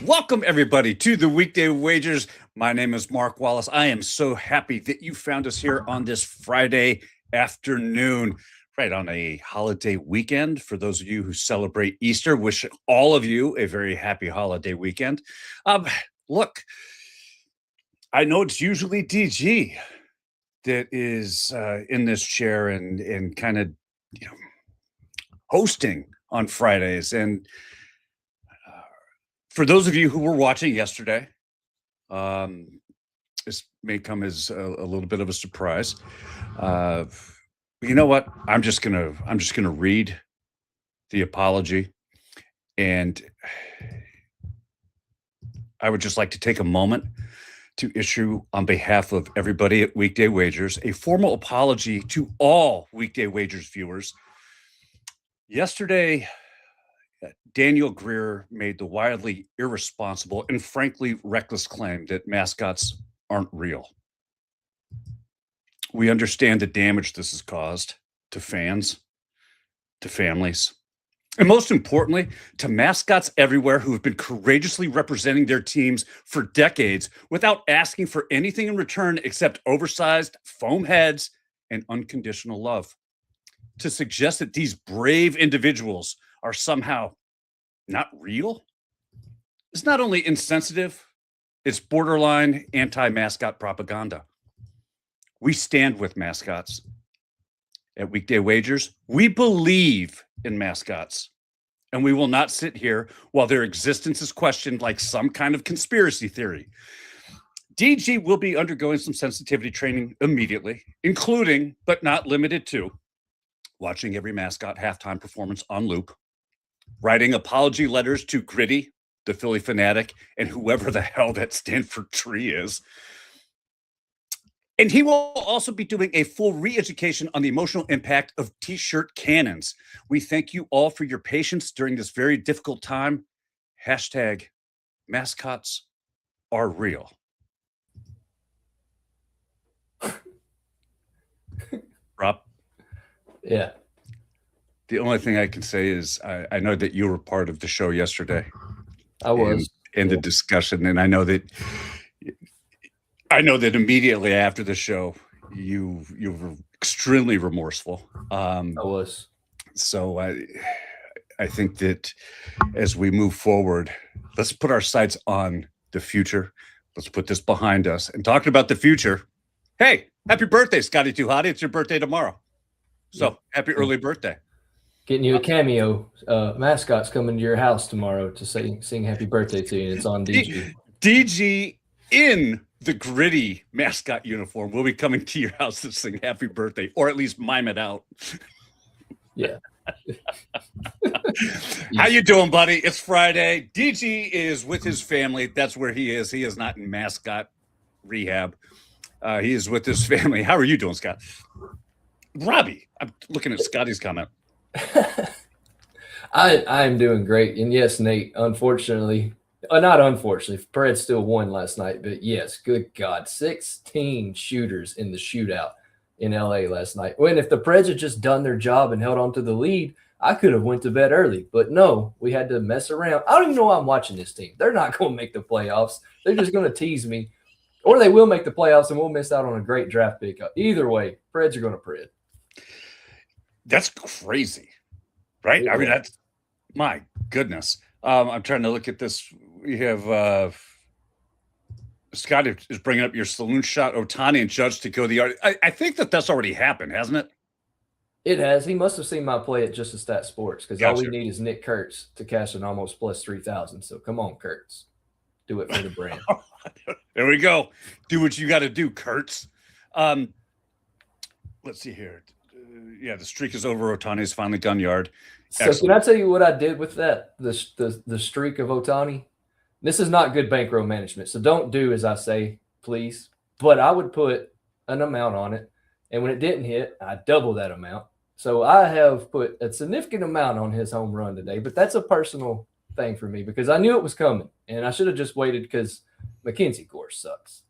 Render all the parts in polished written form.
Welcome, everybody, to the Weekday Wagers. My name is Mark Wallace. I am so happy that you found us here on this Friday afternoon, right on a holiday weekend. For those of you who celebrate Easter, wish all of you a very happy holiday weekend. Look, I know it's usually DG that is in this chair and kind of, hosting on Fridays. And for those of you who were watching yesterday, this may come as a little bit of a surprise. You know what? I'm just gonna read the apology, and I would just like to take a moment to issue, on behalf of everybody at Weekday Wagers, a formal apology to all Weekday Wagers viewers. Yesterday, Daniel Greer made the wildly irresponsible and frankly reckless claim that mascots aren't real. We understand the damage this has caused to fans, to families, and most importantly, to mascots everywhere who have been courageously representing their teams for decades without asking for anything in return except oversized foam heads and unconditional love. To suggest that these brave individuals are somehow not real is not only insensitive, it's borderline anti-mascot propaganda. We stand with mascots. At Weekday Wagers, we believe in mascots, and we will not sit here while their existence is questioned like some kind of conspiracy theory. DG will be undergoing some sensitivity training immediately, including, but not limited to, watching every mascot halftime performance on loop, writing apology letters to Gritty, the Philly Fanatic, and whoever the hell that Stanford tree is. And he will also be doing a full re-education on the emotional impact of t-shirt cannons. We thank you all for your patience during this very difficult time. Hashtag mascots are real. Rob? Yeah. The only thing I can say is I know that you were part of the show yesterday. I was. In the discussion, and I know that immediately after the show, you were extremely remorseful. I was. So I think that as we move forward, let's put our sights on the future. Let's put this behind us. And talking about the future, hey, happy birthday, Scotty Too Hotty. It's your birthday tomorrow. So happy early birthday. Getting you a cameo. Mascot's coming to your house tomorrow to sing happy birthday to you, and it's on DG. DG in the Gritty mascot uniform will be coming to your house to sing happy birthday, or at least mime it out. Yeah. How you doing, buddy? It's Friday. DG is with his family. That's where he is. He is not in mascot rehab. He is with his family. How are you doing, Scott? Robbie, I'm looking at Scotty's comment. I'm doing great. And yes, Nate, unfortunately, not unfortunately, Preds still won last night. But yes, good God, 16 shooters in the shootout in LA last night. When if the Preds had just done their job and held on to the lead, I could have went to bed early. But no, we had to mess around. I don't even know why I'm watching this team. They're not going to make the playoffs. They're just going to tease me. Or they will make the playoffs and we'll miss out on a great draft pick. Either way, Preds are going to Pred. That's crazy, right? Yeah. I mean, that's my goodness. I'm trying to look at this. We have Scott is bringing up your saloon shot, Ohtani and Judge to go the yard. I think that's already happened, hasn't it? It has. He must have seen my play at Just a Stat Sports because all we need is Nick Kurtz to cash an almost plus 3,000. So come on, Kurtz. Do it for the brand. There we go. Do what you got to do, Kurtz. Let's see here. Yeah, the streak is over. Ohtani's finally gone yard. So can I tell you what I did with that? The streak of Ohtani. This is not good bankroll management, so don't do as I say, please. But I would put an amount on it, and when it didn't hit, I double that amount. So I have put a significant amount on his home run today, but that's a personal thing for me because I knew it was coming, and I should have just waited because McKenzie course sucks.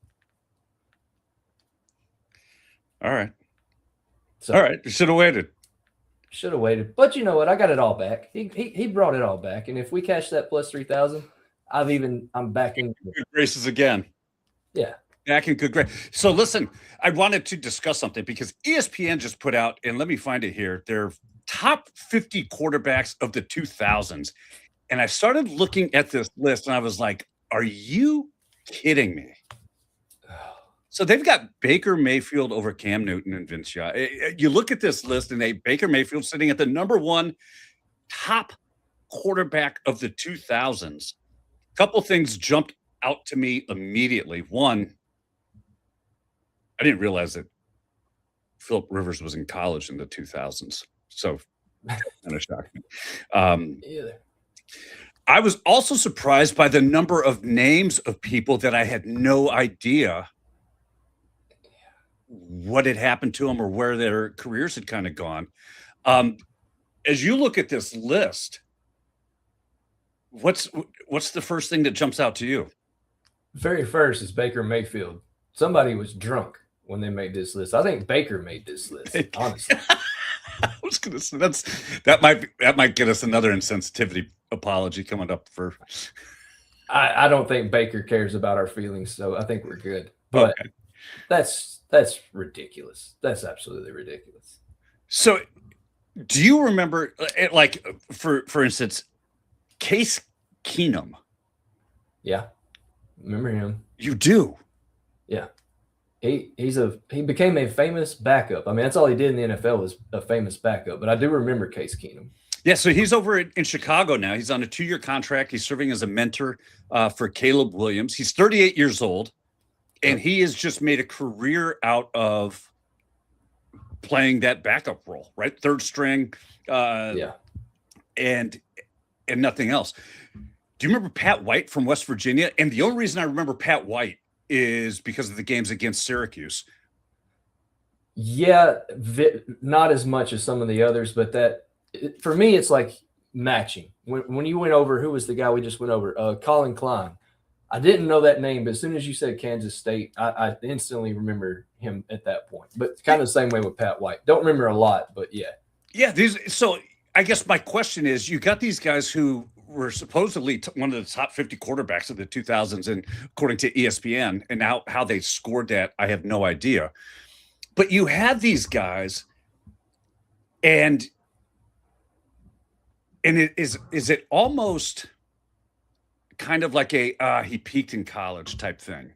All right. All right. You should have waited. Should have waited. But you know what? I got it all back. He brought it all back. And if we cash that plus 3,000, I'm back in good graces again. Yeah. Back in good grace. So listen, I wanted to discuss something because ESPN just put out, and let me find it here, their top 50 quarterbacks of the 2000s. And I started looking at this list and I was like, are you kidding me? So they've got Baker Mayfield over Cam Newton and Vince Young. You look at this list and Baker Mayfield sitting at the number one top quarterback of the 2000s. A couple things jumped out to me immediately. One, I didn't realize that Philip Rivers was in college in the 2000s. So kind of shocked me. I was also surprised by the number of names of people that I had no idea what had happened to them or where their careers had kind of gone. As you look at this list, what's the first thing that jumps out to you? Very first is Baker Mayfield. Somebody was drunk when they made this list. I think Baker made this list, honestly. I was going to say that might get us another insensitivity apology coming up for. I don't think Baker cares about our feelings, so I think we're good. But okay. That's ridiculous. That's absolutely ridiculous. So, do you remember, like, for instance, Case Keenum? Yeah, remember him. You do? Yeah. He became a famous backup. I mean, that's all he did in the NFL was a famous backup. But I do remember Case Keenum. Yeah, so he's over in Chicago now. He's on a 2-year contract. He's serving as a mentor for Caleb Williams. He's 38 years old, and he has just made a career out of playing that backup role, right? Third string, and nothing else. Do you remember Pat White from West Virginia? And the only reason I remember Pat White is because of the games against Syracuse. Yeah, not as much as some of the others, but for me, it's like matching. When you went over, who was the guy we just went over? Colin Klein. I didn't know that name, but as soon as you said Kansas State, I instantly remember him at that point. But kind of the same way with Pat White. Don't remember a lot, but yeah. Yeah, so I guess my question is, you got these guys who were supposedly one of the top 50 quarterbacks of the 2000s, and according to ESPN, and now how they scored that, I have no idea. But you had these guys, and is it almost kind of like a he peaked in college type thing,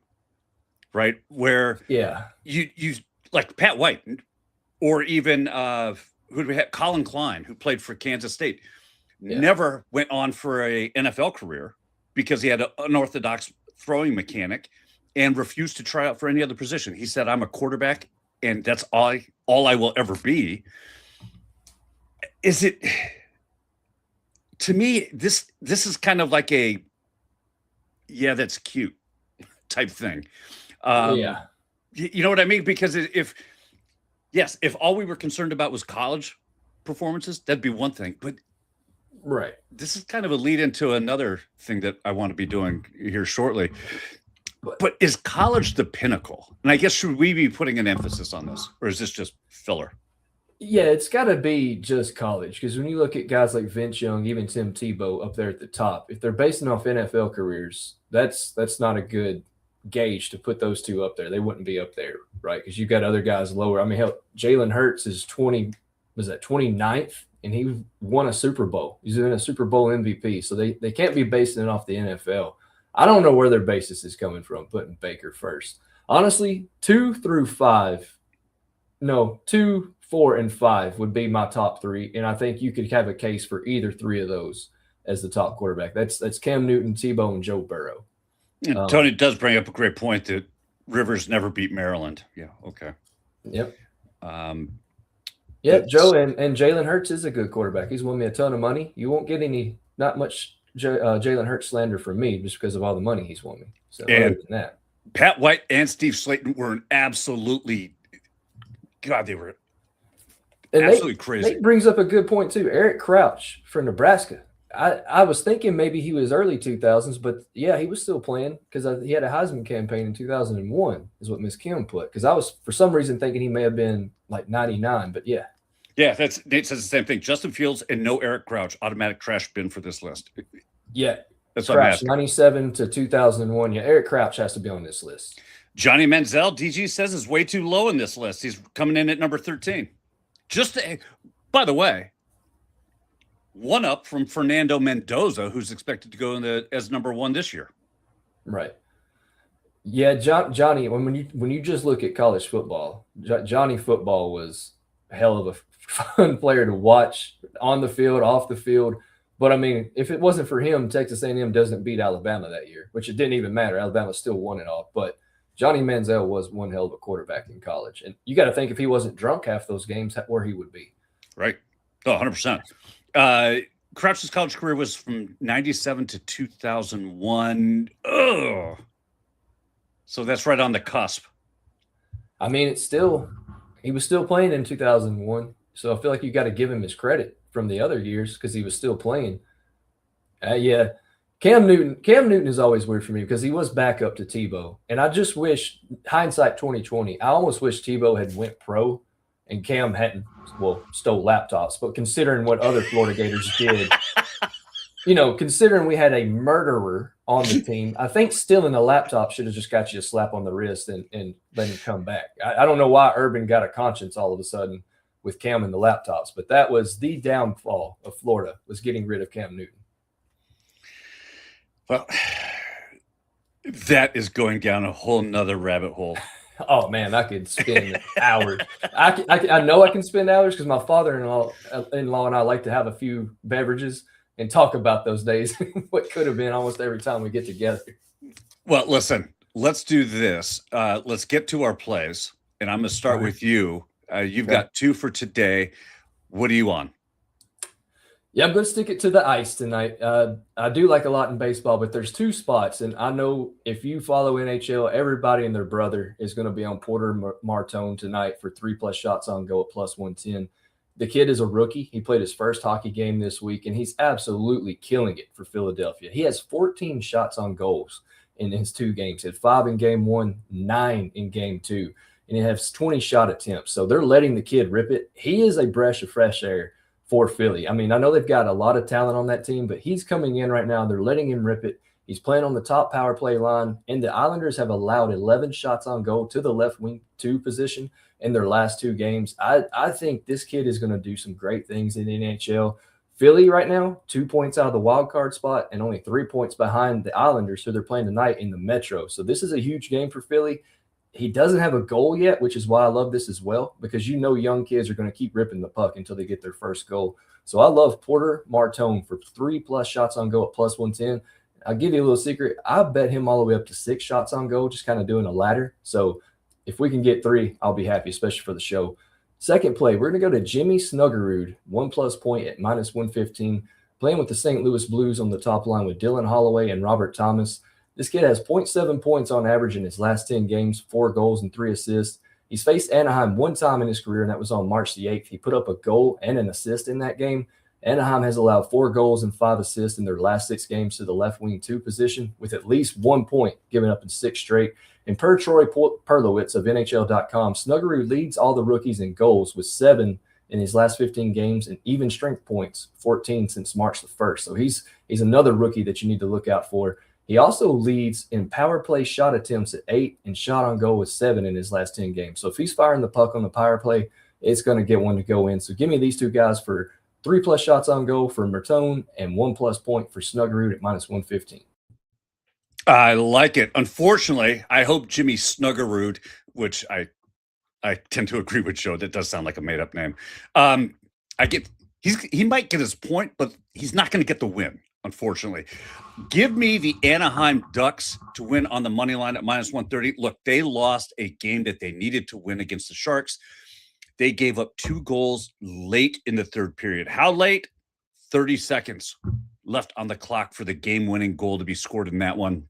right? Where you like Pat White, or even who do we have? Colin Klein, who played for Kansas State. Never went on for a NFL career because he had an unorthodox throwing mechanic and refused to try out for any other position. He said, I'm a quarterback and that's all I will ever be. Is it, to me, this is kind of like a, that's cute type thing. You know what I mean? Because if all we were concerned about was college performances, that'd be one thing. But right. This is kind of a lead into another thing that I want to be doing here shortly. But is college the pinnacle? And I guess, should we be putting an emphasis on this, or is this just filler? Yeah, it's got to be just college, because when you look at guys like Vince Young, even Tim Tebow up there at the top, if they're basing off NFL careers, that's not a good gauge to put those two up there. They wouldn't be up there, right? Because you've got other guys lower. I mean, hell, Jalen Hurts is 29th? And he won a Super Bowl. He's in a Super Bowl MVP. So they can't be basing it off the NFL. I don't know where their basis is coming from, putting Baker first. Honestly, 2, 4, and 5 would be my top 3. And I think you could have a case for either 3 of those as the top quarterback. That's Cam Newton, Tebow, and Joe Burrow. Tony does bring up a great point that Rivers never beat Maryland. Yeah, okay. Yep. Yeah, Joe and Jalen Hurts is a good quarterback. He's won me a ton of money. You won't get not much Jalen Hurts slander from me just because of all the money he's won me. So other than that, Pat White and Steve Slayton were absolutely crazy. Nate brings up a good point too. Eric Crouch from Nebraska. I was thinking maybe he was early 2000s, but yeah, he was still playing because he had a Heisman campaign in 2001 is what Miss Kim put. Because I was, for some reason, thinking he may have been like 99, but yeah. Yeah, Nate says the same thing. Justin Fields and no Eric Crouch, automatic trash bin for this list. Yeah. That's what I'm Crouch, asking. 97 to 2001. Yeah, Eric Crouch has to be on this list. Johnny Manziel, DG says, is way too low in this list. He's coming in at number 13. By the way, one up from Fernando Mendoza, who's expected to go as number 1 this year. Right. Yeah, Johnny. When you just look at college football, Johnny Football was a hell of a fun player to watch on the field, off the field. But I mean, if it wasn't for him, Texas A&M doesn't beat Alabama that year, which it didn't even matter. Alabama still won it all. But Johnny Manziel was one hell of a quarterback in college, and you got to think if he wasn't drunk half those games, where he would be. Right. Oh, 100%. Crouch's college career was from 97 to 2001. Ugh. So that's right on the cusp. I mean, he was still playing in 2001. So I feel like you got to give him his credit from the other years because he was still playing. Yeah. Cam Newton is always weird for me because he was back up to Tebow. And I just wish, hindsight 2020, I almost wish Tebow had went pro and Cam hadn't, stole laptops. But considering what other Florida Gators did, considering we had a murderer on the team, I think stealing a laptop should have just got you a slap on the wrist and let him come back. I don't know why Urban got a conscience all of a sudden with Cam and the laptops, but that was the downfall of Florida, was getting rid of Cam Newton. Well, that is going down a whole nother rabbit hole. Oh man, I could spend hours. I know I can spend hours because my father-in-law and I like to have a few beverages and talk about those days, what could have been almost every time we get together. Well, listen, let's do this. Let's get to our plays, and I'm going to start with you. You've got 2 for today. What are you on? Yeah, I'm going to stick it to the ice tonight. I do like a lot in baseball, but there's 2 spots, and I know if you follow NHL, everybody and their brother is going to be on Porter Martone tonight for 3+ shots on goal at +110. The kid is a rookie. He played his first hockey game this week, and he's absolutely killing it for Philadelphia. He has 14 shots on goals in his 2 games. He had 5 in game 1, 9 in game 2, and he has 20 shot attempts. So they're letting the kid rip it. He is a breath of fresh air for Philly. I mean, I know they've got a lot of talent on that team, but he's coming in right now. They're letting him rip it. He's playing on the top power play line, and the Islanders have allowed 11 shots on goal to the left wing 2 position in their last 2 games. I think this kid is going to do some great things in the NHL. Philly right now, 2 points out of the wild card spot and only 3 points behind the Islanders, who they're playing tonight in the Metro. So this is a huge game for Philly. He doesn't have a goal yet, which is why I love this as well, because young kids are going to keep ripping the puck until they get their first goal. So I love Porter Martone for 3+ shots on goal at +110. I'll give you a little secret. I bet him all the way up to 6 shots on goal, just kind of doing a ladder. So if we can get 3, I'll be happy, especially for the show. Second play, we're going to go to Jimmy Snuggerud, 1+ point at -115, playing with the St. Louis Blues on the top line with Dylan Holloway and Robert Thomas. This kid has 0.7 points on average in his last 10 games, 4 goals and 3 assists. He's faced Anaheim 1 time in his career, and that was on March the 8th. He put up a goal and an assist in that game. Anaheim has allowed 4 goals and 5 assists in their last 6 games to the left wing 2 position, with at least 1 point given up in 6 straight. And per Troy Perlowitz of NHL.com, Snuggerud leads all the rookies in goals with 7 in his last 15 games, and even strength points, 14 since March the 1st. So he's another rookie that you need to look out for. He also leads in power play shot attempts at 8 and shot on goal with 7 in his last 10 games. So if he's firing the puck on the power play, it's going to get one to go in. So give me these 2 guys for 3+ shots on goal for Martone and 1+ point for Snuggerud at -115. I like it. Unfortunately, I hope Jimmy Snuggerud, which I tend to agree with Joe, that does sound like a made-up name. He might get his point, but he's not going to get the win, unfortunately. Give me the Anaheim Ducks to win on the money line at -130. Look, they lost a game that they needed to win against the Sharks. They gave up 2 goals late in the 3rd period. How late? 30 seconds left on the clock for the game-winning goal to be scored in that one.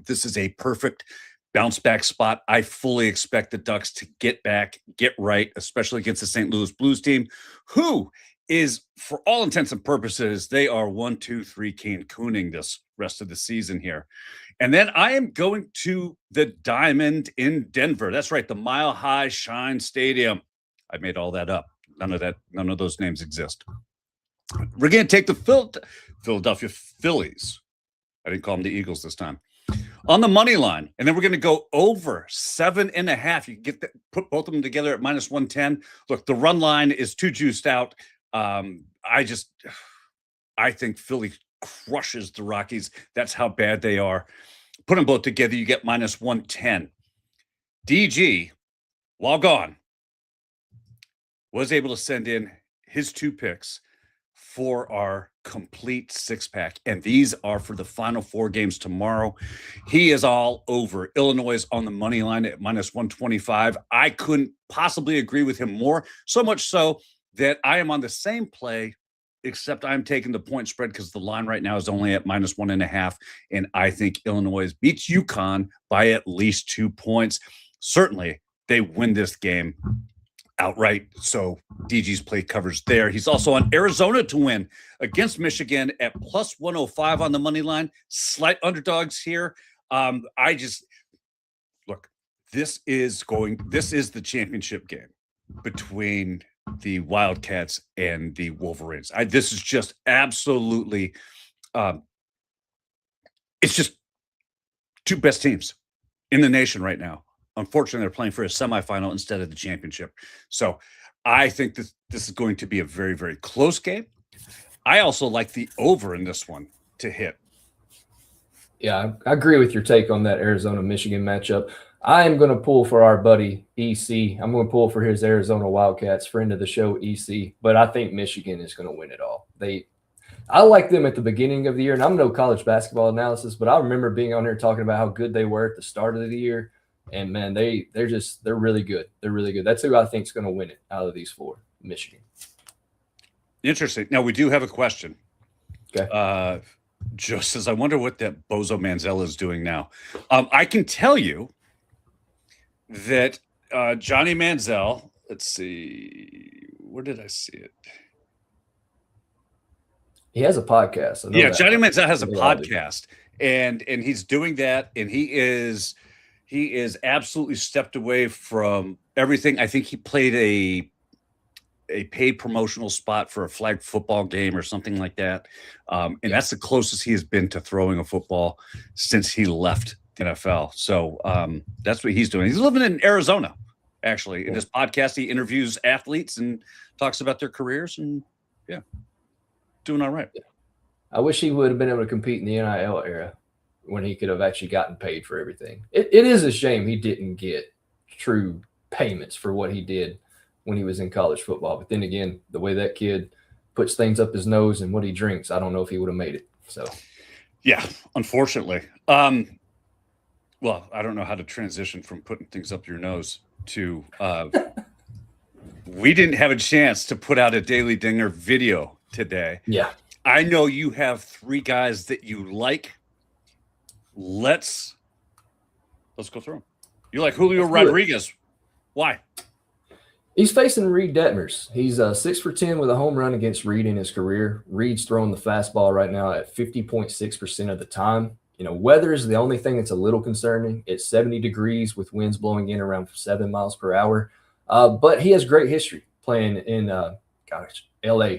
This is a perfect bounce-back spot. I fully expect the Ducks to get back, get right, especially against the St. Louis Blues team, who is, for all intents and purposes, they are 1-2-3 Cancooning this rest of the season here. And then I am going to the Diamond in Denver. That's right, the Mile High Shine Stadium. I made all that up. None of those names exist. We're going to take the Philadelphia Phillies. I didn't call them the Eagles this time. On the money line, and then we're going to go over 7.5. You can put both of them together at -110. Look, the run line is too juiced out. I think Philly crushes the Rockies. That's how bad they are. Put them both together, you get -110. DG, while gone, was able to send in his 2 picks for our complete 6-pack. And these are for the Final Four games tomorrow. He is all over Illinois on the money line at -125. I couldn't possibly agree with him more, so much so that I am on the same play, except I'm taking the point spread because the line right now is only at -1.5. And I think Illinois beats UConn by at least 2 points. Certainly, they win this game outright. So DG's play covers there. He's also on Arizona to win against Michigan at +105 on the money line. Slight underdogs here. Look, this is the championship game between the Wildcats and the Wolverines. This is just absolutely, it's just 2 best teams in the nation right now. Unfortunately, they're playing for a semifinal instead of the championship. So I think this is going to be a very, very close game. I also like the over in this one to hit. Yeah, I agree with your take on that Arizona-Michigan matchup. I am going to pull for our buddy EC. I'm going to pull for his Arizona Wildcats, friend of the show, EC. But I think Michigan is going to win it all. I like them at the beginning of the year, and I'm no college basketball analysis, but I remember being on here talking about how good they were at the start of the year. And man, they're really good. They're really good. That's who I think is going to win it out of these 4, Michigan. Interesting. Now we do have a question. Okay. Joe says, I wonder what that Bozo Manziel is doing now. I can tell you that Johnny Manziel, let's see, where did I see it? He has a podcast. Yeah, Johnny Manziel has a podcast, and he's doing that, and he is absolutely stepped away from everything. I think he played a paid promotional spot for a flag football game or something like that. And that's the closest he has been to throwing a football since he left the NFL. So that's what he's doing. He's living in Arizona, actually. In his podcast, he interviews athletes and talks about their careers, and doing all right. I wish he would have been able to compete in the NIL era when he could have actually gotten paid for everything. It is a shame he didn't get true payments for what he did when he was in college football. But then again, the way that kid puts things up his nose and what he drinks, I don't know if he would have made it. So, yeah, unfortunately. Well, I don't know how to transition from putting things up your nose to we didn't have a chance to put out a Daily Dinger video today. Yeah. I know you have 3 guys that you like. Let's go through them. You like Julio Rodriguez. Why? He's facing Reed Detmers. He's 6 for 10 with a home run against Reed in his career. Reed's throwing the fastball right now at 50.6% of the time. Weather is the only thing that's a little concerning. It's 70 degrees with winds blowing in around 7 miles per hour. But he has great history playing in LA.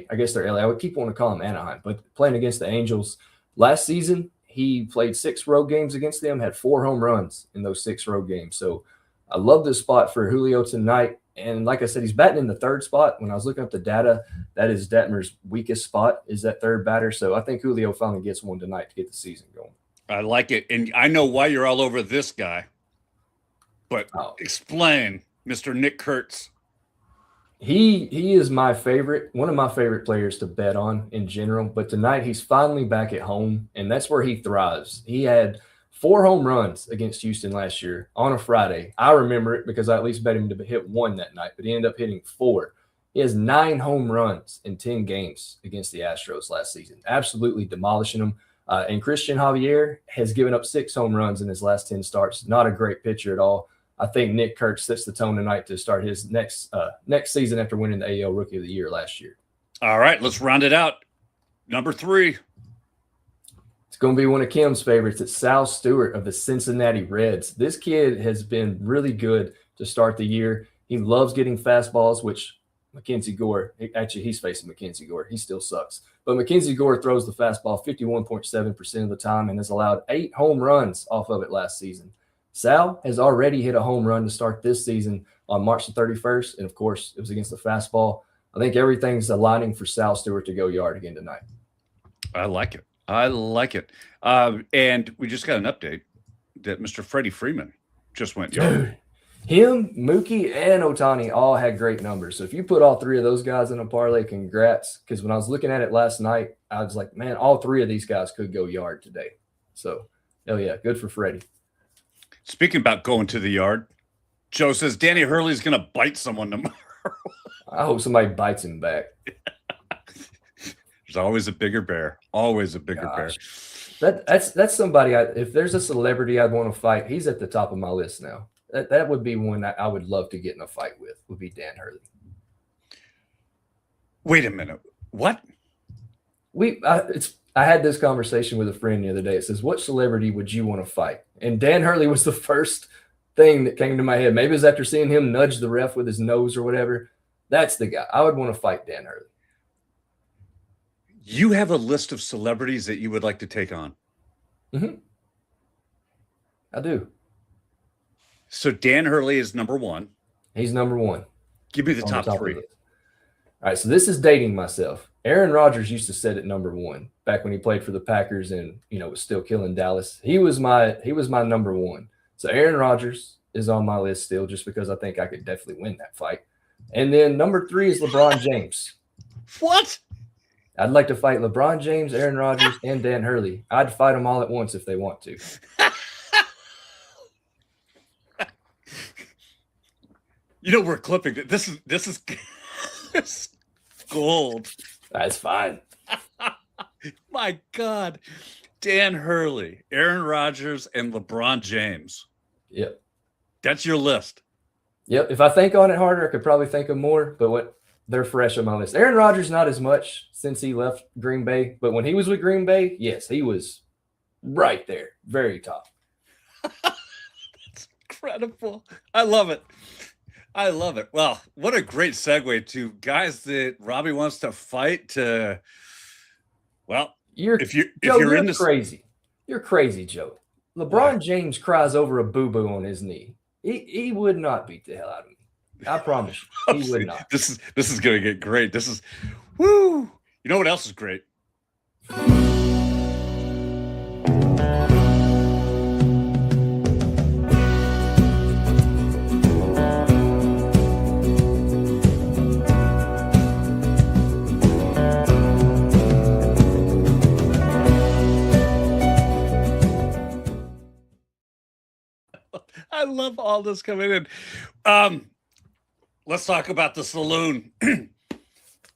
I guess they're LA. I would keep wanting to call him Anaheim, but playing against the Angels last season, he played 6 road games against them, had 4 home runs in those 6 road games. So I love this spot for Julio tonight. And like I said, he's batting in the 3rd spot. When I was looking up the data, that is Detmer's weakest spot, is that 3rd batter. So I think Julio finally gets one tonight to get the season going. I like it. And I know why you're all over this guy. But explain, Mr. Nick Kurtz. He is my favorite, one of my favorite players to bet on in general. But tonight he's finally back at home, and that's where he thrives. He had 4 home runs against Houston last year on a Friday. I remember it because I at least bet him to hit 1 that night, but he ended up hitting 4. He has 9 home runs in 10 games against the Astros last season, absolutely demolishing them. And Christian Javier has given up 6 home runs in his last 10 starts. Not a great pitcher at all. I think Nick Kurtz sets the tone tonight to start his next season after winning the AL Rookie of the Year last year. All right, let's round it out. Number 3. It's going to be one of Kim's favorites. It's Sal Stewart of the Cincinnati Reds. This kid has been really good to start the year. He loves getting fastballs, which Mackenzie Gore, actually he's facing Mackenzie Gore. He still sucks. But Mackenzie Gore throws the fastball 51.7% of the time and has allowed 8 home runs off of it last season. Sal has already hit a home run to start this season on March the 31st. And, of course, it was against the fastball. I think everything's aligning for Sal Stewart to go yard again tonight. I like it. And we just got an update that Mr. Freddie Freeman just went yard. Him, Mookie, and Ohtani all had great numbers. So if you put all 3 of those guys in a parlay, congrats. Because when I was looking at it last night, I was like, man, all 3 of these guys could go yard today. So, hell yeah, good for Freddie. Speaking about going to the yard, Joe says Danny Hurley's going to bite someone tomorrow. I hope somebody bites him back. There's always a bigger bear. Always a bigger bear. That's somebody. If there's a celebrity I'd want to fight, he's at the top of my list now. That would be one that I would love to get in a fight with. Would be Dan Hurley. Wait a minute. What? I had this conversation with a friend the other day. It says, "What celebrity would you want to fight?" And Dan Hurley was the first thing that came to my head. Maybe it was after seeing him nudge the ref with his nose or whatever. That's the guy. I would want to fight Dan Hurley. You have a list of celebrities that you would like to take on. Mm-hmm. I do. So Dan Hurley is number 1. He's number 1. Give me the top 3. All right, so this is dating myself. Aaron Rodgers used to sit at number 1 back when he played for the Packers and was still killing Dallas. He was my number 1. So Aaron Rodgers is on my list still, just because I think I could definitely win that fight. And then number 3 is LeBron James. What? I'd like to fight LeBron James, Aaron Rodgers, and Dan Hurley. I'd fight them all at once if they want to. We're clipping it. This is gold. That's fine. My God. Dan Hurley, Aaron Rodgers, and LeBron James. Yep. That's your list. Yep. If I think on it harder, I could probably think of more, but they're fresh on my list. Aaron Rodgers, not as much since he left Green Bay, but when he was with Green Bay, yes, he was right there, very top. That's incredible. I love it. Well, what a great segue to guys that Robby wants to fight to. Well, you're crazy. You're crazy, Joe. LeBron James cries over a boo-boo on his knee. He would not beat the hell out of me. I promise you, he would not. This is going to get great. This is, woo. You know what else is great? I love all this coming in. Let's talk about the saloon.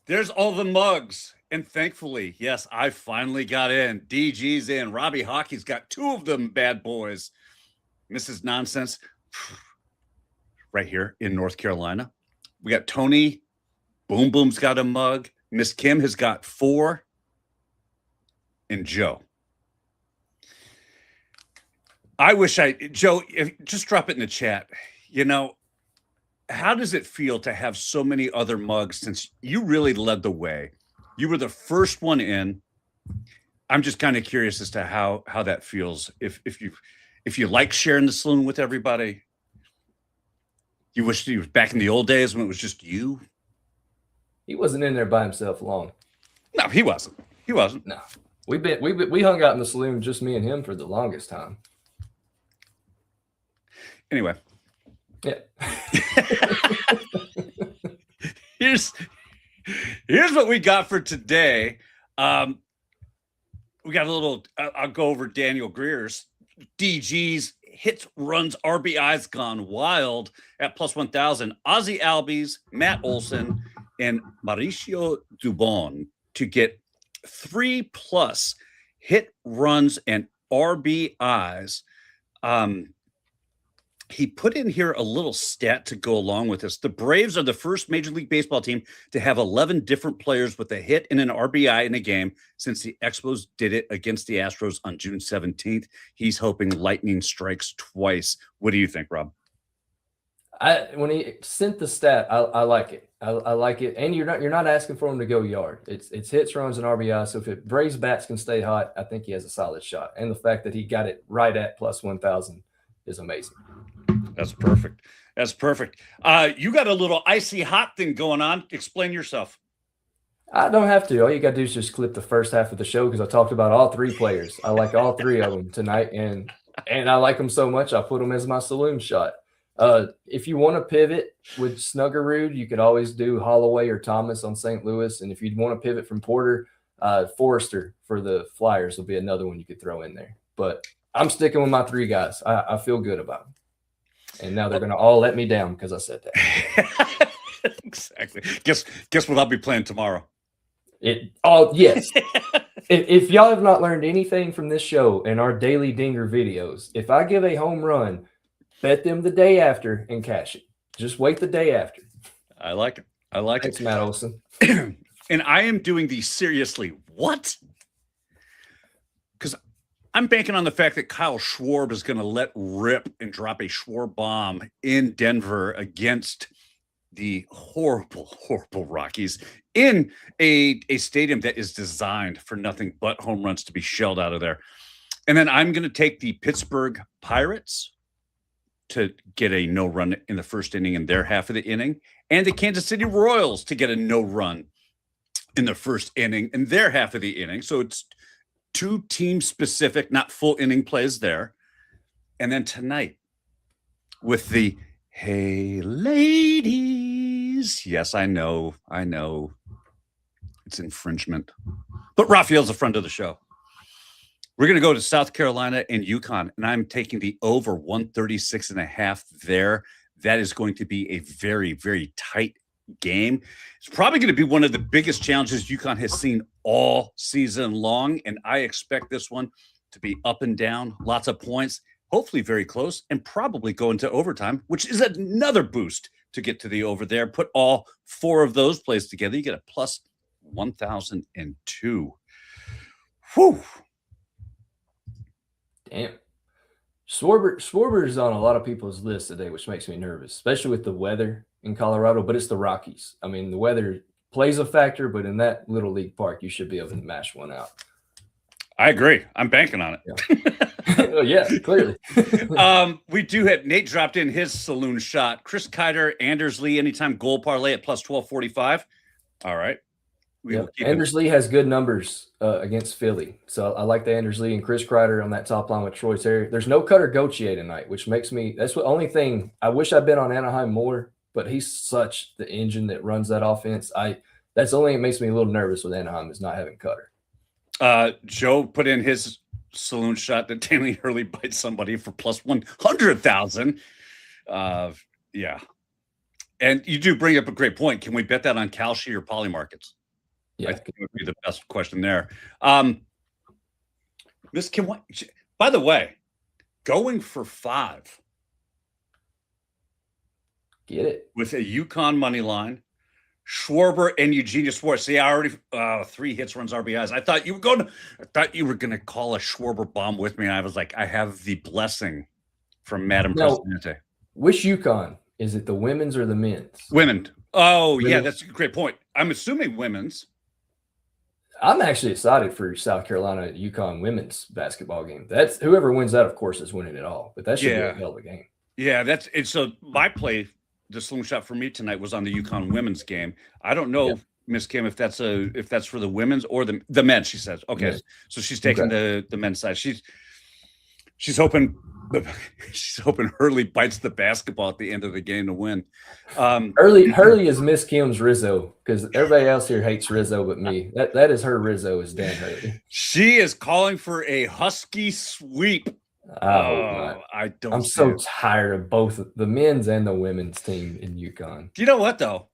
There's all the mugs. And thankfully, yes, I finally got in. DG's in. Robby Hockey's got 2 of them bad boys. Mrs. Nonsense right here in North Carolina. We got Tony. Boom Boom's got a mug. Miss Kim has got 4. And Joe. Joe, just drop it in the chat. How does it feel to have so many other mugs since you really led the way? You were the first one in. I'm just kind of curious as to how that feels. If you like sharing the saloon with everybody, you wish you were back in the old days when it was just you. He wasn't in there by himself long. No, he wasn't. No, we hung out in the saloon, just me and him, for the longest time. Anyway. Yeah. Here's what we got for today. We got a little. I'll go over Daniel Greer's DG's hits, runs, RBIs gone wild at plus 1,000. Ozzy Albies, Matt Olson, and Mauricio Dubon to get 3+ hit, runs, and RBIs. He put in here a little stat to go along with this. The Braves are the first Major League Baseball team to have 11 different players with a hit and an RBI in a game since the Expos did it against the Astros on June 17th. He's hoping lightning strikes twice. What do you think, Rob? When he sent the stat, I like it. I like it, and you're not asking for him to go yard. It's hits, runs, and RBI. So if Braves bats can stay hot, I think he has a solid shot. And the fact that he got it right at plus 1,000 is amazing. That's perfect. That's perfect. You got a little icy hot thing going on. Explain yourself. I don't have to. All you got to do is just clip the first half of the show because I talked about all three players. I like all three of them tonight, and I like them so much I put them as my saloon shot. If you want to pivot with Snuggerud, you could always do Holloway or Thomas on St. Louis. And if you want to pivot from Porter, Forrester for the Flyers will be another one you could throw in there. But I'm sticking with my three guys. I feel good about them. And now they're going to all let me down because I said that. Exactly. Guess what I'll be playing tomorrow. Yes. If y'all have not learned anything from this show and our daily dinger videos, if I give a home run, bet them the day after and cash it. Just wait the day after. I like it. Thanks, Matt Olson. And I am doing the seriously what? Because I'm banking on the fact that Kyle Schwarb is going to let rip and drop a Schwarb bomb in Denver against the horrible, horrible Rockies in a stadium that is designed for nothing but home runs to be shelled out of there. And then I'm going to take the Pittsburgh Pirates to get a no run in the first inning in their half of the inning, and the Kansas City Royals to get a no run in the first inning in their half of the inning. So it's two team specific, not full inning plays there. And then tonight with the hey ladies. Yes, I know it's infringement, but Raphael's a friend of the show. We're going to go to South Carolina and UConn, and I'm taking the over 136.5 there. That is going to be a very, very tight game. It's probably going to be one of the biggest challenges UConn has seen all season long, and I expect this one to be up and down, lots of points, hopefully very close, and probably go into overtime, which is another boost to get to the over there. Put all four of those plays together, you get a plus 1,002. Whew. Damn. Schwarber is on a lot of people's list today, which makes me nervous, especially with the weather in Colorado, but it's the Rockies. I mean, the weather plays a factor, but in that little league park, you should be able to mash one out. I agree. I'm banking on it. Yeah, yeah, clearly. We do have Nate dropped in his saloon shot. Chris Kiter, Anders Lee, anytime goal parlay at plus 1245. All right. Anders Lee has good numbers against Philly. So I like the Anders Lee and Chris Kreider on that top line with Troy Terry. There's no Cutter Gauthier tonight, which makes me – that's the only thing – I wish I'd been on Anaheim more, but he's such the engine that runs that offense. That's the only thing that makes me a little nervous with Anaheim is not having Cutter. Joe put in his saloon shot that Danny Hurley bites somebody for plus 100,000. Yeah. And you do bring up a great point. Can we bet that on Kalshi or Poly Markets? Yeah, I think it would be the best question there. Miss Kim, by the way, going for 5. Get it. With a UConn money line, Schwarber and Eugenia Schwartz. See, I already 3 hits, runs, RBIs. I thought you were going to call a Schwarber bomb with me. And I was like, I have the blessing from Madam Presidente. Which UConn? Is it the women's or the men's? Women. Oh, yeah, that's a great point. I'm assuming women's. I'm actually excited for South Carolina UConn women's basketball game. That's whoever wins that, of course, is winning it all. But that should be a hell of a game. Yeah, so my play, the saloon shot for me tonight was on the UConn women's game. I don't know, Miss Kim, if that's for the women's or the men. She says, okay, yeah. So she's taking the men's side. She's hoping Hurley bites the basketball at the end of the game to win. Hurley is Miss Kim's Rizzo because everybody else here hates Rizzo but me. That is her Rizzo is Dan Hurley. She is calling for a Husky sweep. I'm so tired of both the men's and the women's team in UConn. You know what though?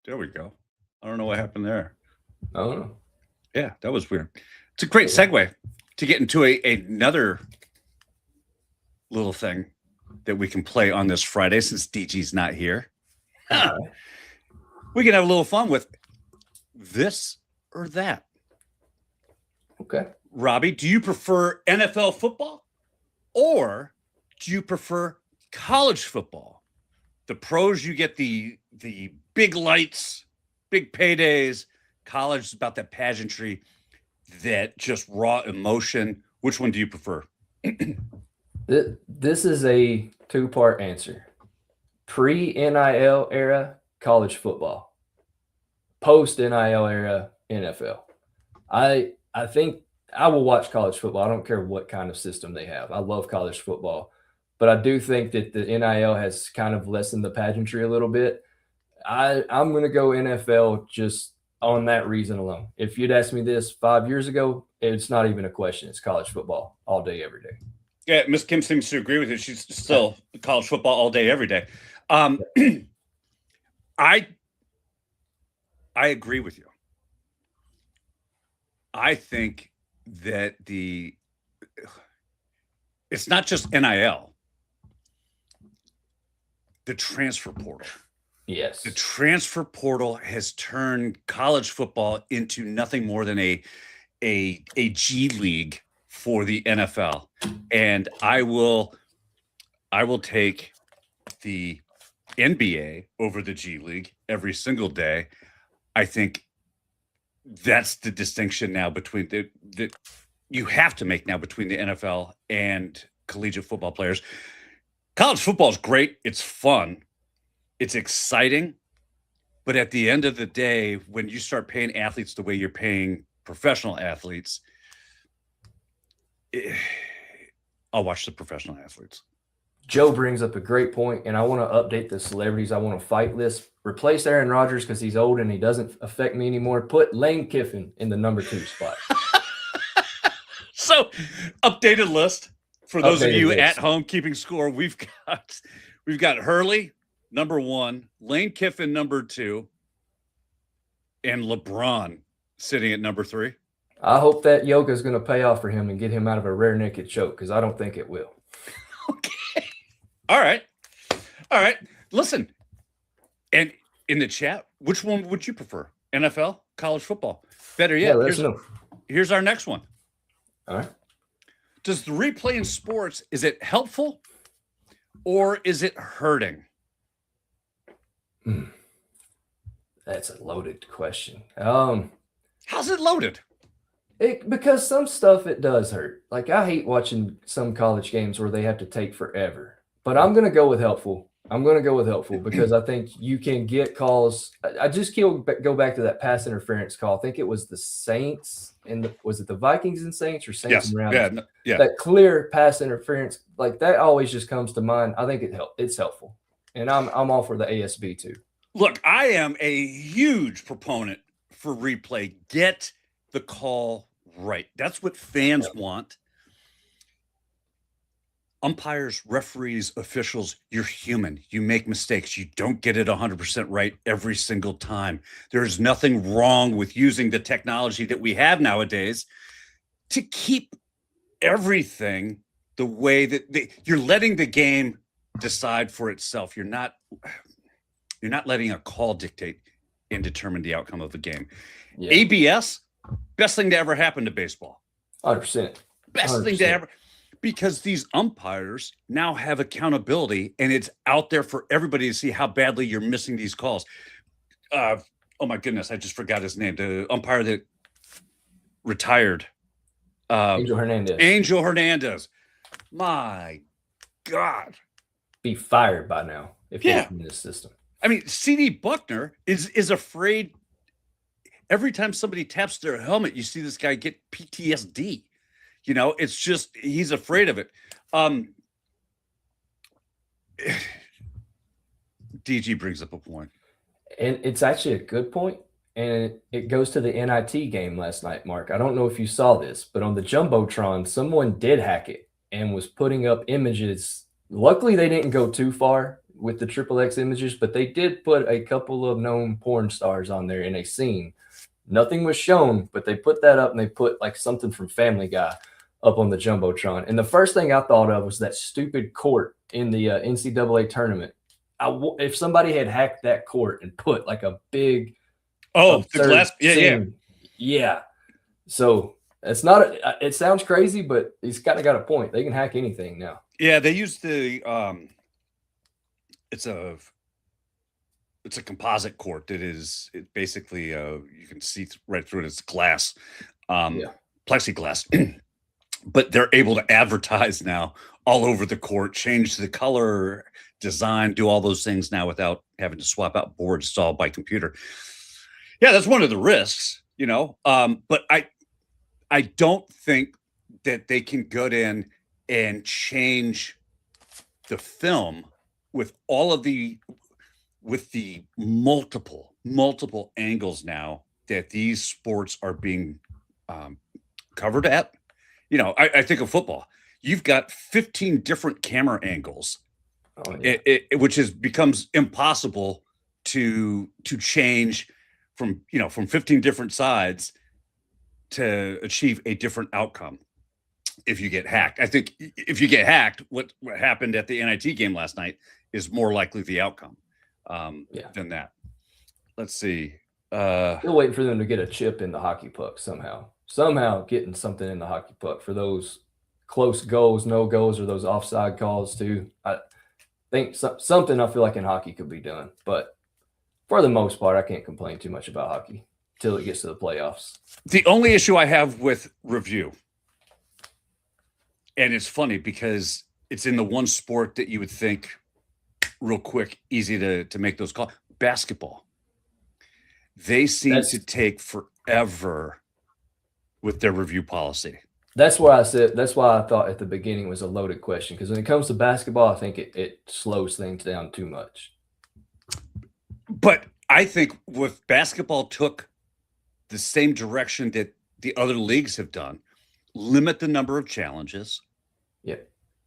There we go. I don't know what happened there. I don't know. Yeah, that was weird. It's a great segue to get into another little thing that we can play on this Friday since DG's not here. We can have a little fun with this or that. Okay. Robby, do you prefer NFL football or do you prefer College football, the pros, you get the big lights, big paydays. College is about that pageantry, that just raw emotion. Which one do you prefer? This is a two-part answer. Pre-NIL era, college football. Post-NIL era, NFL. I think I will watch college football. I don't care what kind of system they have. I love college football. But I do think that the NIL has kind of lessened the pageantry a little bit. I'm going to go NFL just on that reason alone. If you'd asked me this 5 years ago, it's not even a question. It's college football all day, every day. Yeah, Miss Kim seems to agree with it. She's still college football all day, every day. I agree with you. I think that it's not just NIL, the transfer portal. Yes. The transfer portal has turned college football into nothing more than a G League for the NFL. And I will take the NBA over the G League every single day. I think that's the distinction now between that you have to make now between the NFL and collegiate football players. College football is great. It's fun. It's exciting. But at the end of the day, when you start paying athletes the way you're paying professional athletes, I'll watch the professional athletes. Joe brings up a great point, and I want to update the celebrities I want to fight list. Replace Aaron Rodgers because he's old and he doesn't affect me anymore. Put Lane Kiffin in the number 2 spot. So, updated list for those of you at home keeping score. We've got Hurley number 1, Lane Kiffin number 2, and LeBron sitting at number 3. I hope that yoga is going to pay off for him and get him out of a rear naked choke because I don't think it will. Okay. All right. Listen, and in the chat, which one would you prefer? NFL, college football? Better yet, here's our next one. All right. Does the replay in sports, is it helpful or is it hurting? That's a loaded question. How's it loaded? Because some stuff it does hurt. Like I hate watching some college games where they have to take forever. But I'm going to go with helpful. Because I think you can get calls. I just go back to that pass interference call. I think it was the Saints was it the Vikings and Saints or Saints and Rams? Yeah. That clear pass interference, like that always just comes to mind. I think it's helpful. And I'm all for the ASB too. Look, I am a huge proponent for replay. Get the call right. That's what fans want. Umpires, referees, officials, you're human. You make mistakes. You don't get it 100% right every single time. There's nothing wrong with using the technology that we have nowadays to keep everything the way that you're letting the game decide for itself. You're not letting a call dictate and determine the outcome of the game. Yeah. ABS, best thing to ever happen to baseball. 100%. Best thing to ever. Because these umpires now have accountability, and it's out there for everybody to see how badly you're missing these calls. Oh my goodness, I just forgot his name. The umpire that retired. Angel Hernandez. My God. Be fired by now if you're in this system. I mean, C.D. Buckner is afraid. Every time somebody taps their helmet, you see this guy get PTSD. You know, it's just, he's afraid of it. DG brings up a point. And it's actually a good point. And it goes to the NIT game last night, Mark. I don't know if you saw this, but on the Jumbotron, someone did hack it and was putting up images. Luckily, they didn't go too far with the XXX images, but they did put a couple of known porn stars on there in a scene. Nothing was shown, but they put that up and they put like something from Family Guy up on the Jumbotron. And the first thing I thought of was that stupid court in the NCAA tournament. If somebody had hacked that court and put like a big the glass, yeah. So it's not. It sounds crazy, but he's kind of got a point. They can hack anything now. Yeah, they used the it's a composite court that is basically you can see right through it. It's glass, Yeah. plexiglass. But they're able to advertise now all over the court, change the color, design, do all those things now without having to swap out boards. It's all by computer. Yeah, that's one of the risks, But I don't think that they can go in and change the film with the multiple angles now that these sports are being covered at. I think of football. You've got 15 different camera angles, Oh, yeah. which becomes impossible to change from 15 different sides to achieve a different outcome. If you get hacked, I think if you get hacked, what happened at the NIT game last night is more likely the outcome than that. Let's see. Still waiting for them to get a chip in the hockey puck somehow getting something in the hockey puck for those close goals, no goals, or those offside calls too. I think something I feel like in hockey could be done, but for the most part, I can't complain too much about hockey till it gets to the playoffs. The only issue I have with review, and it's funny because it's in the one sport that you would think real quick, easy to make those calls. Basketball. They seem to take forever with their review policy. That's why I thought at the beginning it was a loaded question, because when it comes to basketball, I think it slows things down too much. But I think with basketball took the same direction that the other leagues have done, limit the number of challenges. Yeah.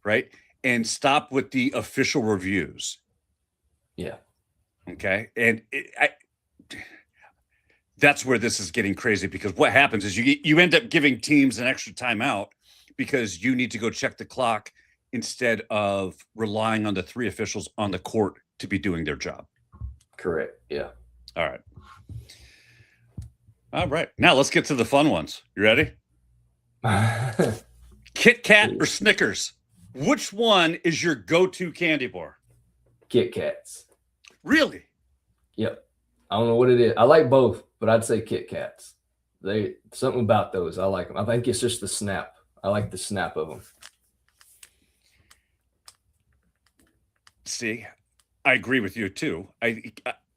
Right. And stop with the official reviews. Yeah. Okay. And that's where this is getting crazy, because what happens is you end up giving teams an extra timeout because you need to go check the clock instead of relying on the three officials on the court to be doing their job. Correct. Yeah. All right. Now let's get to the fun ones. You ready? Kit Kat or Snickers? Which one is your go-to candy bar? Kit Kats. Really? Yep. I don't know what it is. I like both, but I'd say Kit Kats. Something about those. I like them. I think it's just the snap. I like the snap of them. See, I agree with you too.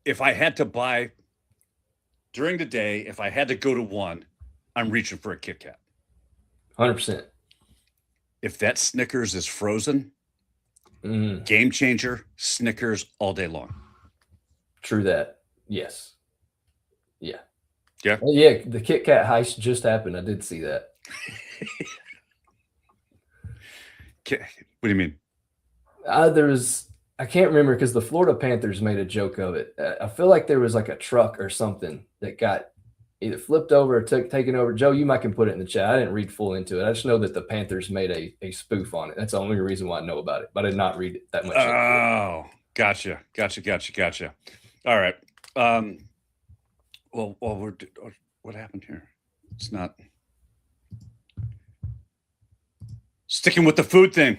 If I had to buy during the day, if I had to go to one, I'm reaching for a Kit Kat. 100%. If that Snickers is frozen, game changer, Snickers all day long. True that. Yes. Yeah. Yeah. Well, yeah. The Kit Kat heist just happened. I did see that. What do you mean? I can't remember because the Florida Panthers made a joke of it. I feel like there was like a truck or something that got either flipped over or taken over. Joe, you might can put it in the chat. I didn't read full into it. I just know that the Panthers made a spoof on it. That's the only reason why I know about it, but I did not read it that much. Oh, gotcha. All right. Well, what happened here? It's not sticking with the food thing.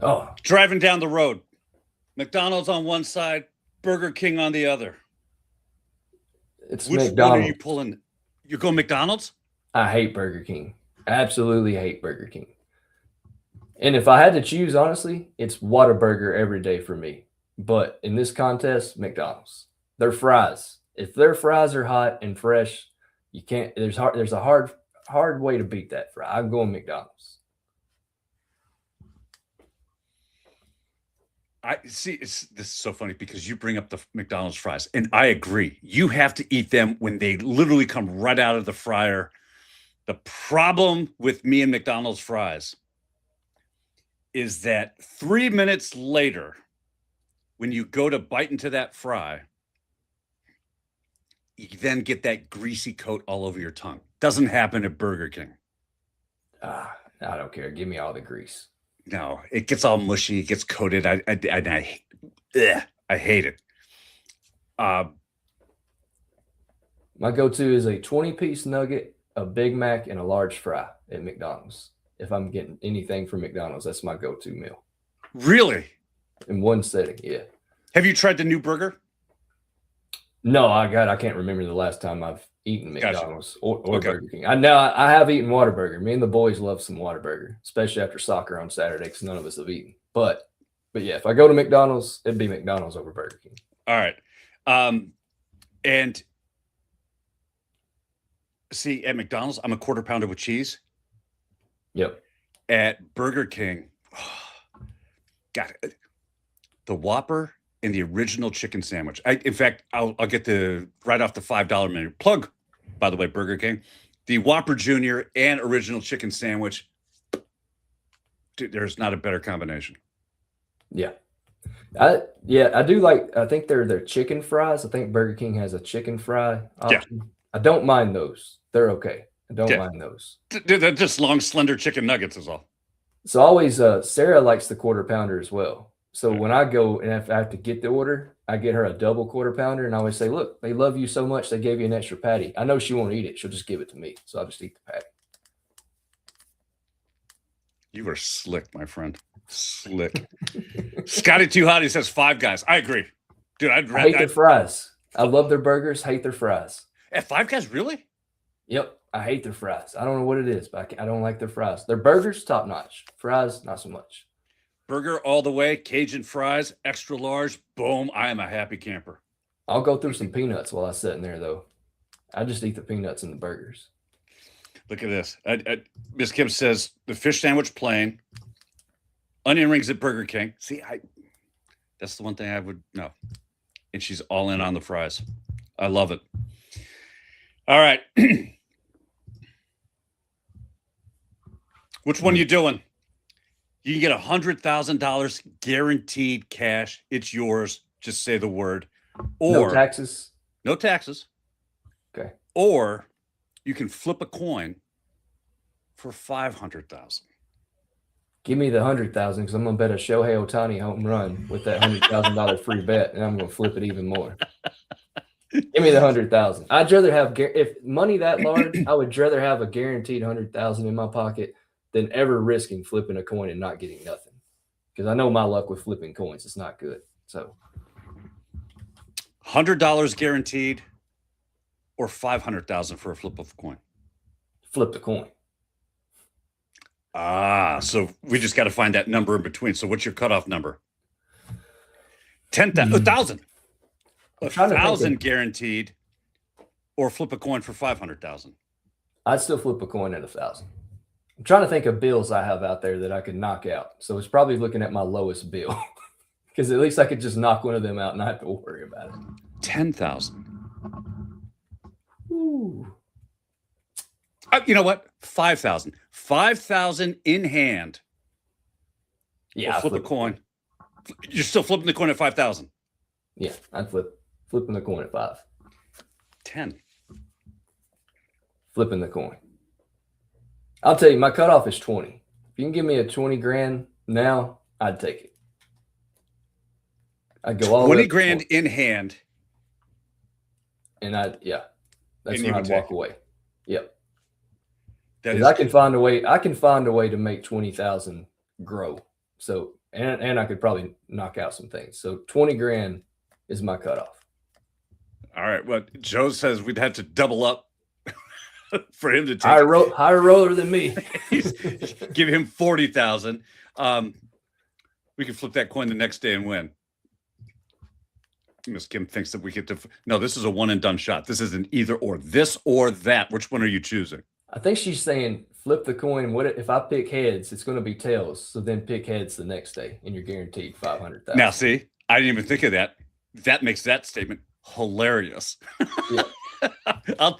Oh, driving down the road, McDonald's on one side, Burger King on the other. It's Which McDonald's. one are you pulling? You're going McDonald's? I hate Burger King. Absolutely hate Burger King. And if I had to choose, honestly, it's Whataburger every day for me. But in this contest, McDonald's. Their fries. If their fries are hot and fresh, you can't. There's a hard way to beat that fry. I'm going McDonald's. I see. This is so funny because you bring up the McDonald's fries, and I agree. You have to eat them when they literally come right out of the fryer. The problem with me and McDonald's fries is that 3 minutes later, when you go to bite into that fry, you then get that greasy coat all over your tongue. Doesn't happen at Burger King. I don't care. Give me all the grease. No, it gets all mushy. It gets coated. I hate it. My go-to is a 20-piece nugget, a Big Mac, and a large fry at McDonald's. If I'm getting anything from McDonald's, that's my go-to meal. Really? in one setting. Yeah. Have you tried the new burger? No, I can't remember the last time I've eaten Gotcha. McDonald's or Okay. Burger King. I have eaten Whataburger. Me and the boys love some Whataburger, especially after soccer on Saturday because none of us have eaten. But yeah, if I go to McDonald's, it'd be McDonald's over Burger King. All right. And see, at McDonald's, I'm a quarter pounder with cheese. Yep. At Burger King, got it. The Whopper and the original chicken sandwich. In fact, I'll get right off the $5 menu. Plug, by the way, Burger King. The Whopper Junior and original chicken sandwich. Dude, there's not a better combination. Yeah. I do like, I think they're chicken fries. I think Burger King has a chicken fry option. Yeah. I don't mind those. They're okay. I don't mind those. They're just long, slender chicken nuggets is all. So always, Sarah likes the quarter pounder as well. So when I go and if I have to get the order, I get her a double quarter pounder and I always say, look, they love you so much, they gave you an extra patty. I know she won't eat it. She'll just give it to me. So I'll just eat the patty. You are slick, my friend. Slick. Scotty Too Hot, he says Five Guys. I agree. Dude, I hate their fries. I love their burgers, hate their fries. At Five Guys, really? Yep. I hate their fries. I don't know what it is, but I don't like their fries. Their burgers, top notch. Fries, not so much. Burger all the way, Cajun fries, extra large. Boom. I am a happy camper. I'll go through some peanuts while I sit in there, though. I just eat the peanuts and the burgers. Look at this. Miss Kim says the fish sandwich plain, onion rings at Burger King. See, that's the one thing I would know. And she's all in on the fries. I love it. All right. Which one are you doing? You can get $100,000 guaranteed cash. It's yours. Just say the word. Or no taxes. No taxes. Okay. Or you can flip a coin for $500,000. Give me the $100,000 because I'm gonna bet a Shohei Ohtani home run with that $100,000 free bet, and I'm gonna flip it even more. Give me the $100,000. I'd rather have if money that large. I would rather have a guaranteed $100,000 in my pocket than ever risking flipping a coin and not getting nothing. Because I know my luck with flipping coins, it's not good. So $100 guaranteed or $500,000 for a flip of a coin? Flip the coin. So we just got to find that number in between. So what's your cutoff number? 10,000, 1,000. 1,000 guaranteed or flip a coin for 500,000. I'd still flip a coin at 1,000. I'm trying to think of bills I have out there that I could knock out. So it's probably looking at my lowest bill because at least I could just knock one of them out and not have to worry about it. 10,000. Ooh. You know what? 5,000. 5,000 in hand. Yeah. Flip a coin. You're still flipping the coin at 5,000. Yeah, I'd flipping the coin at 5. 10. Flipping the coin. I'll tell you, my cutoff is 20. If you can give me a 20 grand now, I'd take it. I'd go all 20 grand in hand. And that's when I'd walk away. Yep. Because I can find a way. I can find a way to make 20,000 grow. So and I could probably knock out some things. So 20 grand is my cutoff. All right. Well, Joe says we'd have to double up for him to take higher roller than me. Give him 40,000. We can flip that coin the next day and win. Miss Kim thinks that we get to. No, this is a one and done shot. This is an either or. This or that. Which one are you choosing? I think she's saying flip the coin. What if I pick heads? It's going to be tails. So then pick heads the next day, and you're guaranteed 500,000. Now, see, I didn't even think of that. That makes that statement hilarious. Yeah.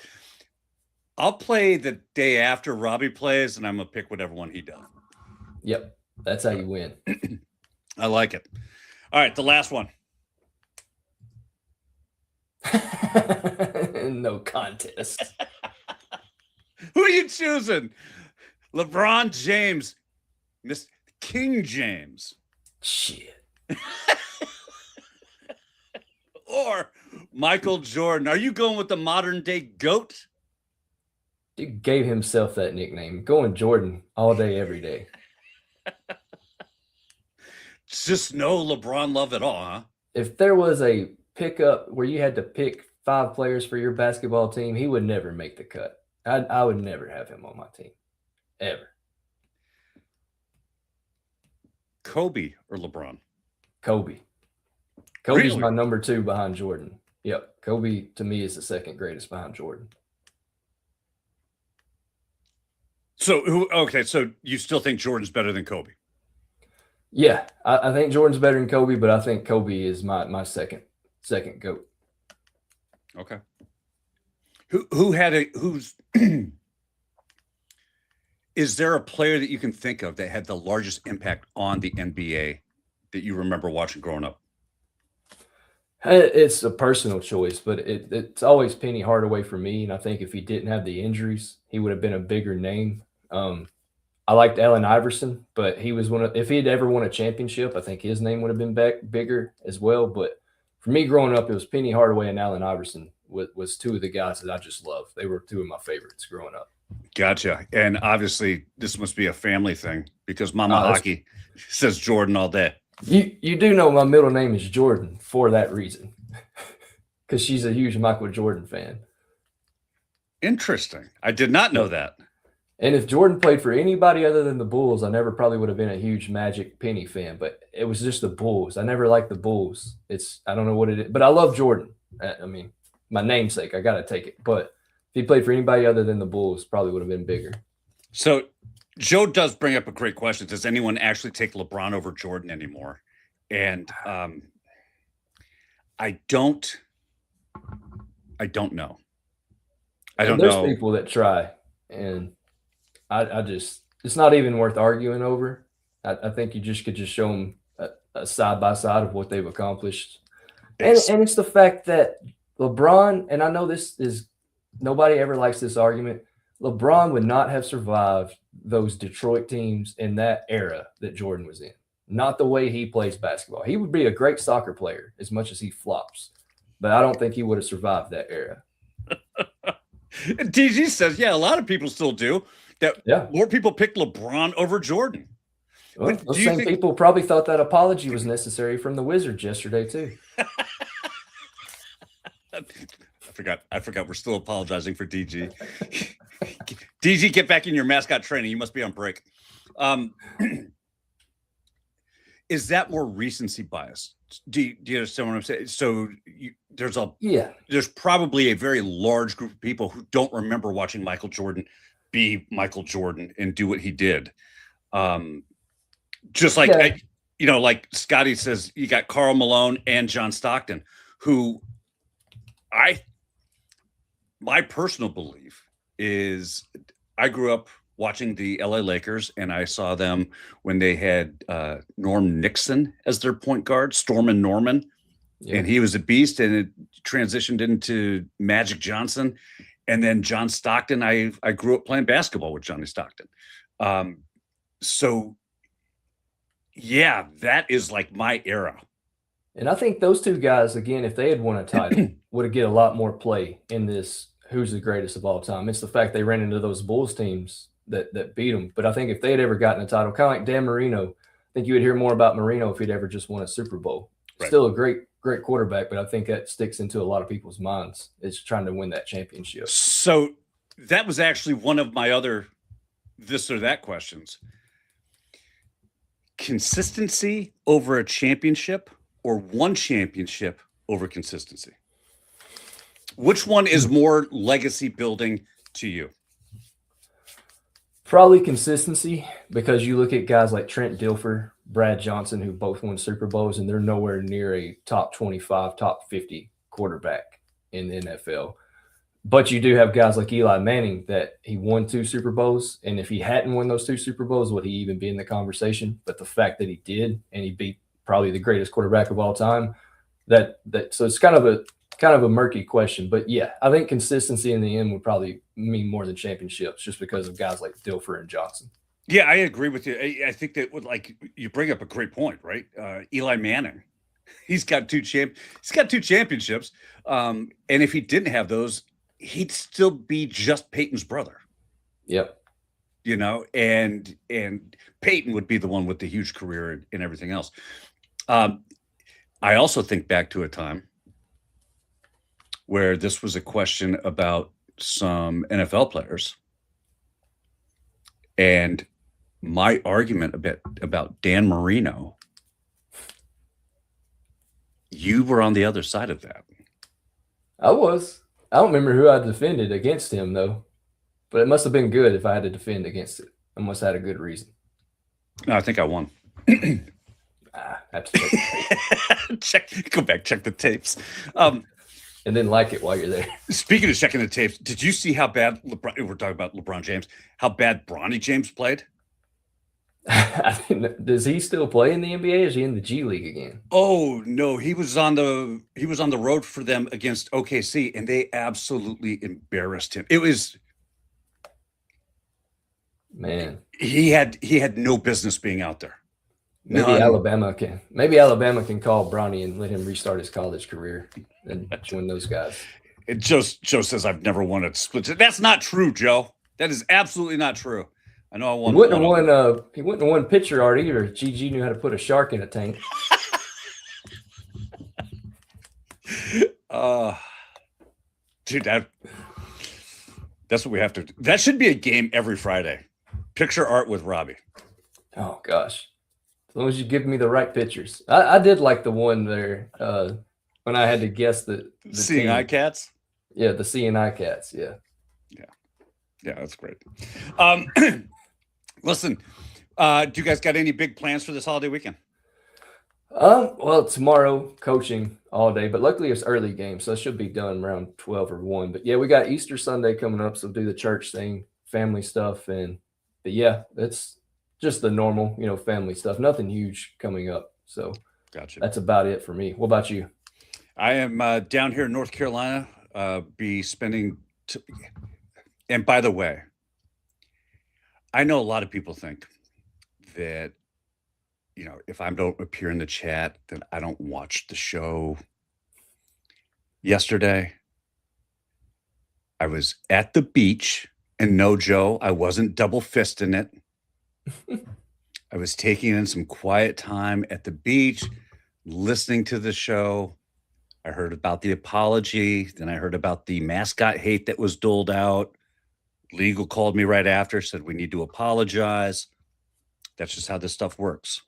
I'll play the day after Robby plays, and I'm gonna pick whatever one he does. Yep, that's how you win. I like it. All right, the last one. No contest. Who are you choosing? LeBron James, Miss King James. Shit. Or Michael Jordan. Are you going with the modern day GOAT? Dude gave himself that nickname. Going Jordan all day, every day. Just no LeBron love at all, huh? If there was a pickup where you had to pick 5 players for your basketball team, he would never make the cut. I would never have him on my team, ever. Kobe or LeBron? Kobe. Kobe's Really? my number 2 behind Jordan. Yep. Kobe, to me, is the second greatest behind Jordan. So, so you still think Jordan's better than Kobe? Yeah, I think Jordan's better than Kobe, but I think Kobe is my second GOAT. Okay. Who's is there a player that you can think of that had the largest impact on the NBA that you remember watching growing up? It's a personal choice, but it's always Penny Hardaway for me. And I think if he didn't have the injuries, he would have been a bigger name. I liked Allen Iverson, but he was if he had ever won a championship, I think his name would have been bigger as well. But for me growing up, it was Penny Hardaway and Allen Iverson was 2 of the guys that I just loved. They were 2 of my favorites growing up. Gotcha. And obviously this must be a family thing because Mama Hockey says Jordan all day. You do know my middle name is Jordan for that reason, because she's a huge Michael Jordan fan. Interesting. I did not know that. And if Jordan played for anybody other than the Bulls, I never probably would have been a huge Magic Penny fan, but it was just the Bulls. I never liked the Bulls. I don't know what it is, but I love Jordan. I mean, my namesake, I got to take it. But if he played for anybody other than the Bulls, probably would have been bigger. So Joe does bring up a great question. Does anyone actually take LeBron over Jordan anymore? And I don't know. I don't know. There's people that try, and I just, it's not even worth arguing over. I think you could just show them a side by side of what they've accomplished. And it's the fact that LeBron, and I know this is, nobody ever likes this argument, LeBron would not have survived those Detroit teams in that era that Jordan was in. Not the way he plays basketball. He would be a great soccer player as much as he flops, but I don't think he would have survived that era. DG says, yeah, a lot of people still do. More people pick LeBron over Jordan. Well, those same people probably thought that apology was necessary from the Wizards yesterday too. I forgot we're still apologizing for DG. DG, get back in your mascot training. You must be on break. Is that more recency bias? Do you understand what I'm saying? So there's probably a very large group of people who don't remember watching Michael Jordan be Michael Jordan and do what he did. Just like, like Scotty says, you got Karl Malone and John Stockton, who my personal belief is I grew up watching the LA Lakers, and I saw them when they had Norm Nixon as their point guard, Stormin' Norman, and he was a beast, and it transitioned into Magic Johnson. And then John Stockton, I grew up playing basketball with Johnny Stockton. So, yeah, that is like my era. And I think those 2 guys, again, if they had won a title, would have get a lot more play in this who's the greatest of all time. It's the fact they ran into those Bulls teams that beat them. But I think if they had ever gotten a title, kind of like Dan Marino, I think you would hear more about Marino if he'd ever just won a Super Bowl. Right. Still a great quarterback, but I think that sticks into a lot of people's minds. It's trying to win that championship. So that was actually one of my other this or that questions. Consistency over a championship or one championship over consistency? Which one is more legacy building to you? Probably consistency, because you look at guys like Trent Dilfer, Brad Johnson, who both won Super Bowls, and they're nowhere near a top 25, top 50 quarterback in the NFL. But you do have guys like Eli Manning that he won 2 Super Bowls, and if he hadn't won those 2 Super Bowls, would he even be in the conversation? But the fact that he did, and he beat probably the greatest quarterback of all time, so it's kind of a murky question. But yeah, I think consistency in the end would probably mean more than championships, just because of guys like Dilfer and Johnson. Yeah, I agree with you. I think that you bring up a great point, right? Eli Manning, he's got 2 championships, and if he didn't have those, he'd still be just Peyton's brother. Yep. and Peyton would be the one with the huge career and everything else. I also think back to a time where this was a question about some NFL players, and my argument about Dan Marino, you were on the other side of that. I was. I don't remember who I defended against him, though. But it must have been good if I had to defend against it. I must have had a good reason. No, I think I won. Have to Go back, check the tapes. And then like it while you're there. Speaking of checking the tapes, did you see how bad we're talking about LeBron James, how bad Bronny James played? Does he still play in the NBA? Or is he in the G League again? Oh no, he was on the road for them against OKC, and they absolutely embarrassed him. It was, man. He had no business being out there. Maybe Alabama can call Bronny and let him restart his college career and join those guys. Joe says I've never won a split. That's not true, Joe. That is absolutely not true. I know I won. He wouldn't have won pitcher art either. GG knew how to put a shark in a tank. Dude, that's what we have to do. That should be a game every Friday. Picture art with Robby. Oh gosh. As long as you give me the right pictures. I did like the one there when I had to guess the Seeing Eye Cats? Yeah, the Seeing Eye Cats, yeah. Yeah, that's great. Listen, do you guys got any big plans for this holiday weekend? Well, tomorrow coaching all day, but luckily it's early game, so it should be done around 12 or 1. But yeah, we got Easter Sunday coming up, so do the church thing, family stuff, but yeah, it's just the normal, family stuff. Nothing huge coming up. So gotcha. That's about it for me. What about you? I am down here in North Carolina, be spending and by the way, I know a lot of people think that, if I don't appear in the chat, then I don't watch the show. Yesterday, I was at the beach, and no, Joe, I wasn't double fisting it. I was taking in some quiet time at the beach, listening to the show. I heard about the apology. Then I heard about the mascot hate that was doled out. Legal called me right after, said we need to apologize. That's just how this stuff works.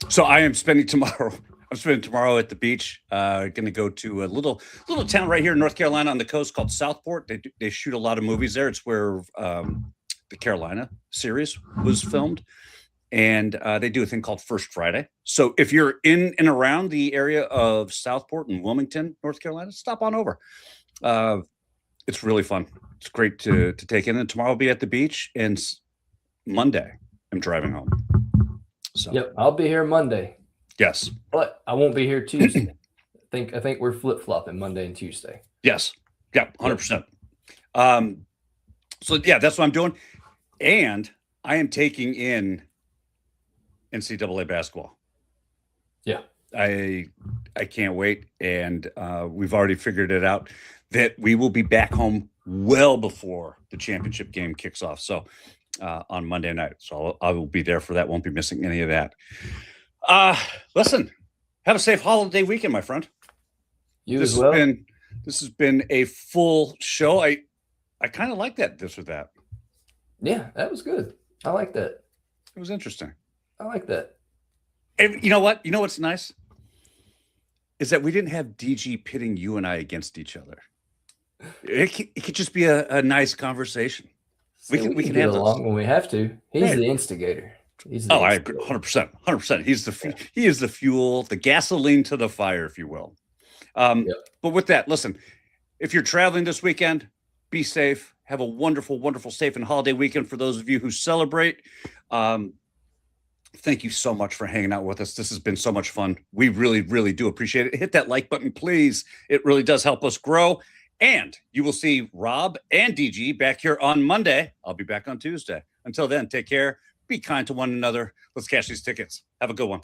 So I am spending tomorrow. I'm spending tomorrow at the beach. Going to go to a little town right here in North Carolina on the coast called Southport. They shoot a lot of movies there. It's where the Carolina series was filmed, and they do a thing called First Friday. So if you're in and around the area of Southport and Wilmington, North Carolina, stop on over. It's really fun. It's great to take in. And tomorrow I'll be at the beach, and Monday I'm driving home. So yep, I'll be here Monday. Yes, but I won't be here Tuesday. I think we're flip flopping Monday and Tuesday. Yes, yeah, 100%. So yeah, that's what I'm doing, and I am taking in NCAA basketball. Yeah, I can't wait, and we've already figured it out that we will be back home well before the championship game kicks off. So on Monday night, so I will be there for that. Won't be missing any of that. Listen, have a safe holiday weekend, my friend. You as well. This has been a full show. I kind of like that. This or that. Yeah, that was good. I like that. It was interesting. I like that. And you know what? You know what's nice is that we didn't have DG pitting you and I against each other. It could just be a nice conversation. We can have along when we have to. He's right. The instigator. I agree, 100%. He is the fuel, the gasoline to the fire, if you will. But with that, listen, if you're traveling this weekend, be safe. Have a wonderful, wonderful, safe and holiday weekend for those of you who celebrate. Thank you so much for hanging out with us. This has been so much fun. We really, really do appreciate it. Hit that like button, please. It really does help us grow. And you will see Rob and DG back here on Monday. I'll be back on Tuesday. Until then, take care. Be kind to one another. Let's cash these tickets. Have a good one.